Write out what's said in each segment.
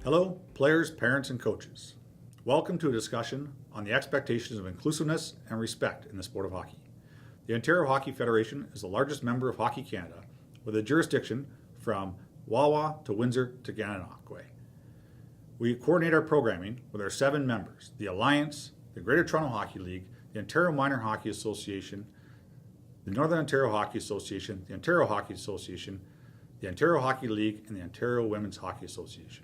Hello, players, parents, and coaches. Welcome to a discussion on the expectations of inclusiveness and respect in the sport of hockey. The Ontario Hockey Federation is the largest member of Hockey Canada, with a jurisdiction from Wawa to Windsor to Gananoque. We coordinate our programming with our 7 members: the Alliance, the Greater Toronto Hockey League, the Ontario Minor Hockey Association, the Northern Ontario Hockey Association, the Ontario Hockey Association, the Ontario Hockey League, and the Ontario Women's Hockey Association.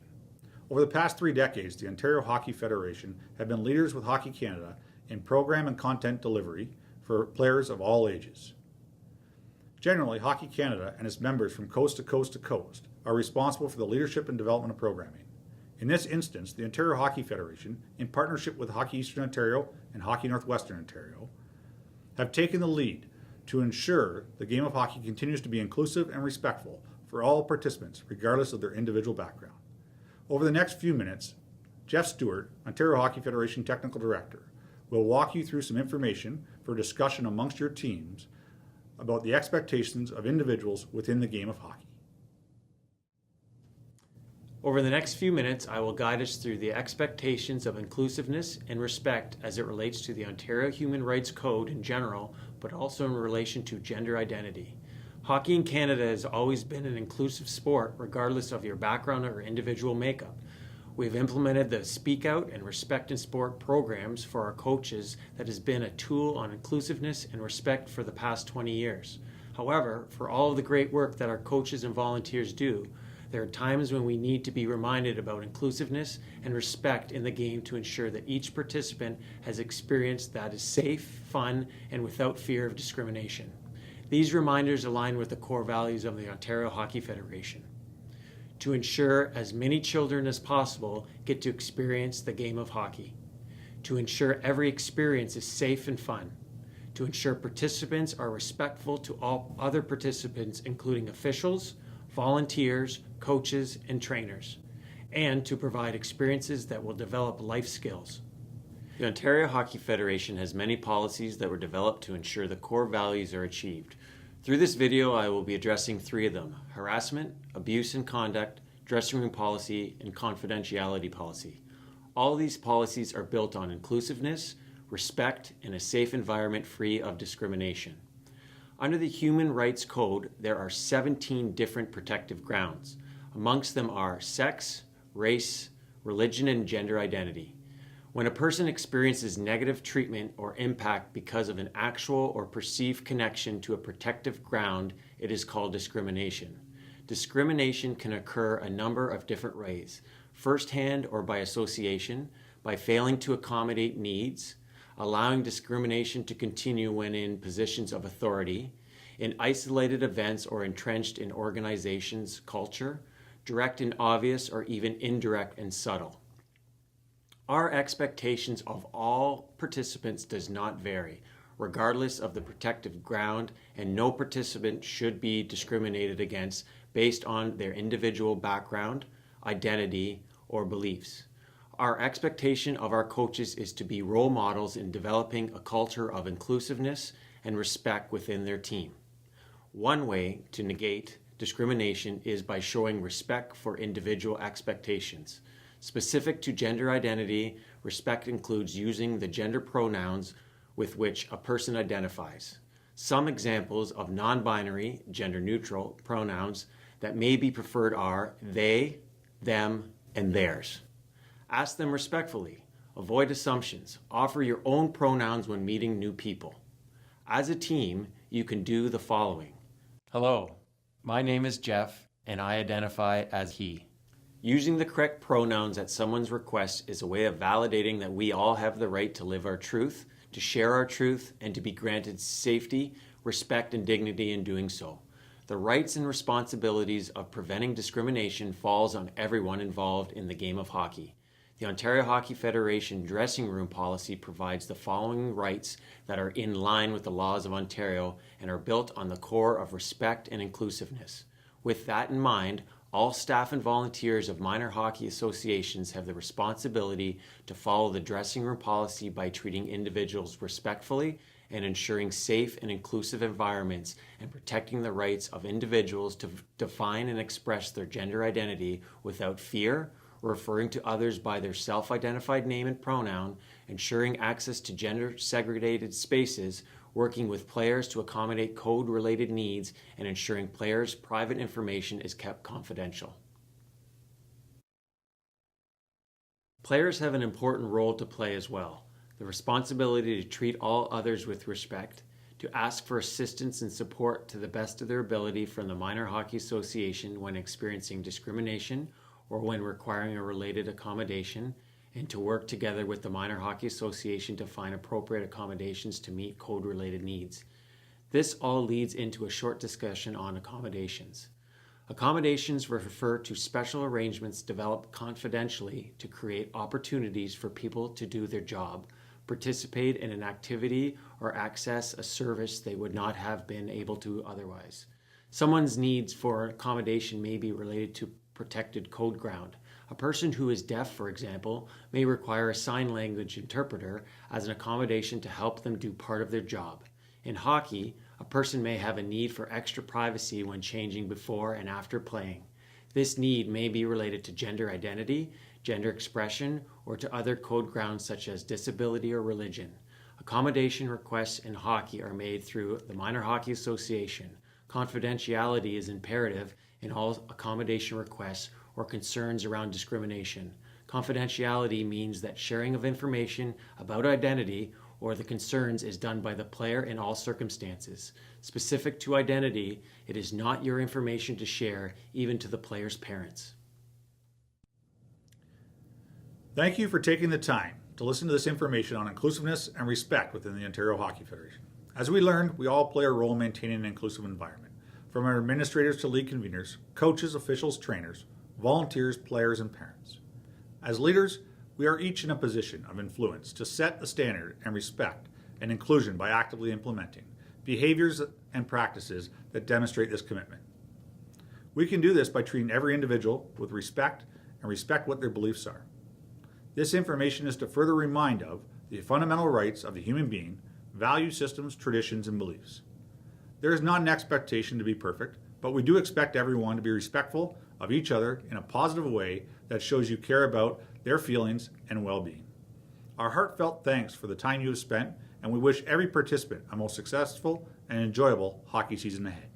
Over the past 3 decades, the Ontario Hockey Federation have been leaders with Hockey Canada in program and content delivery for players of all ages. Generally, Hockey Canada and its members from coast to coast to coast are responsible for the leadership and development of programming. In this instance, the Ontario Hockey Federation, in partnership with Hockey Eastern Ontario and Hockey Northwestern Ontario, have taken the lead to ensure the game of hockey continues to be inclusive and respectful for all participants, regardless of their individual background. Over the next few minutes, Jeff Stewart, Ontario Hockey Federation Technical Director, will walk you through some information for discussion amongst your teams about the expectations of individuals within the game of hockey. Over the next few minutes, I will guide us through the expectations of inclusiveness and respect as it relates to the Ontario Human Rights Code in general, but also in relation to gender identity. Hockey in Canada has always been an inclusive sport, regardless of your background or individual makeup. We've implemented the Speak Out and Respect in Sport programs for our coaches that has been a tool on inclusiveness and respect for the past 20 years. However, for all of the great work that our coaches and volunteers do, there are times when we need to be reminded about inclusiveness and respect in the game to ensure that each participant has experience that is safe, fun, and without fear of discrimination. These reminders align with the core values of the Ontario Hockey Federation. To ensure as many children as possible get to experience the game of hockey. To ensure every experience is safe and fun. To ensure participants are respectful to all other participants, including officials, volunteers, coaches, and trainers. And to provide experiences that will develop life skills. The Ontario Hockey Federation has many policies that were developed to ensure the core values are achieved. Through this video, I will be addressing 3 of them: harassment, abuse and conduct, dressing room policy, and confidentiality policy. All of these policies are built on inclusiveness, respect, and a safe environment free of discrimination. Under the Human Rights Code, there are 17 different protective grounds. Amongst them are sex, race, religion, and gender identity. When a person experiences negative treatment or impact because of an actual or perceived connection to a protective ground, it is called discrimination. Discrimination can occur a number of different ways: firsthand or by association, by failing to accommodate needs, allowing discrimination to continue when in positions of authority, in isolated events or entrenched in organizations' culture, direct and obvious, or even indirect and subtle. Our expectations of all participants does not vary, regardless of the protective ground, and no participant should be discriminated against based on their individual background, identity, or beliefs. Our expectation of our coaches is to be role models in developing a culture of inclusiveness and respect within their team. One way to negate discrimination is by showing respect for individual expectations. Specific to gender identity, respect includes using the gender pronouns with which a person identifies. Some examples of non-binary, gender-neutral pronouns that may be preferred are they, them, and theirs. Ask them respectfully. Avoid assumptions. Offer your own pronouns when meeting new people. As a team, you can do the following. Hello, my name is Jeff, and I identify as he. Using the correct pronouns at someone's request is a way of validating that we all have the right to live our truth, to share our truth, and to be granted safety, respect, and dignity in doing so. The rights and responsibilities of preventing discrimination falls on everyone involved in the game of hockey. The Ontario Hockey Federation dressing room policy provides the following rights that are in line with the laws of Ontario and are built on the core of respect and inclusiveness. With that in mind, all staff and volunteers of minor hockey associations have the responsibility to follow the dressing room policy by treating individuals respectfully and ensuring safe and inclusive environments and protecting the rights of individuals to define and express their gender identity without fear, or referring to others by their self-identified name and pronoun, ensuring access to gender-segregated spaces, working with players to accommodate code-related needs, and ensuring players' private information is kept confidential. Players have an important role to play as well. The responsibility to treat all others with respect, to ask for assistance and support to the best of their ability from the Minor Hockey Association when experiencing discrimination or when requiring a related accommodation, and to work together with the Minor Hockey Association to find appropriate accommodations to meet code-related needs. This all leads into a short discussion on accommodations. Accommodations refer to special arrangements developed confidentially to create opportunities for people to do their job, participate in an activity, or access a service they would not have been able to otherwise. Someone's needs for accommodation may be related to protected code ground. A person who is deaf, for example, may require a sign language interpreter as an accommodation to help them do part of their job. In hockey, a person may have a need for extra privacy when changing before and after playing. This need may be related to gender identity, gender expression, or to other code grounds such as disability or religion. Accommodation requests in hockey are made through the Minor Hockey Association. Confidentiality is imperative in all accommodation requests or concerns around discrimination. Confidentiality means that sharing of information about identity or the concerns is done by the player in all circumstances. Specific to identity, it is not your information to share, even to the player's parents. Thank you for taking the time to listen to this information on inclusiveness and respect within the Ontario Hockey Federation. As we learned, we all play a role in maintaining an inclusive environment, from our administrators to league conveners, coaches, officials, trainers, volunteers, players, and parents. As leaders, we are each in a position of influence to set the standard and respect and inclusion by actively implementing behaviors and practices that demonstrate this commitment. We can do this by treating every individual with respect and respect what their beliefs are. This information is to further remind of the fundamental rights of the human being, value systems, traditions, and beliefs. There is not an expectation to be perfect, but we do expect everyone to be respectful of each other in a positive way that shows you care about their feelings and well-being. Our heartfelt thanks for the time you have spent, and we wish every participant a most successful and enjoyable hockey season ahead.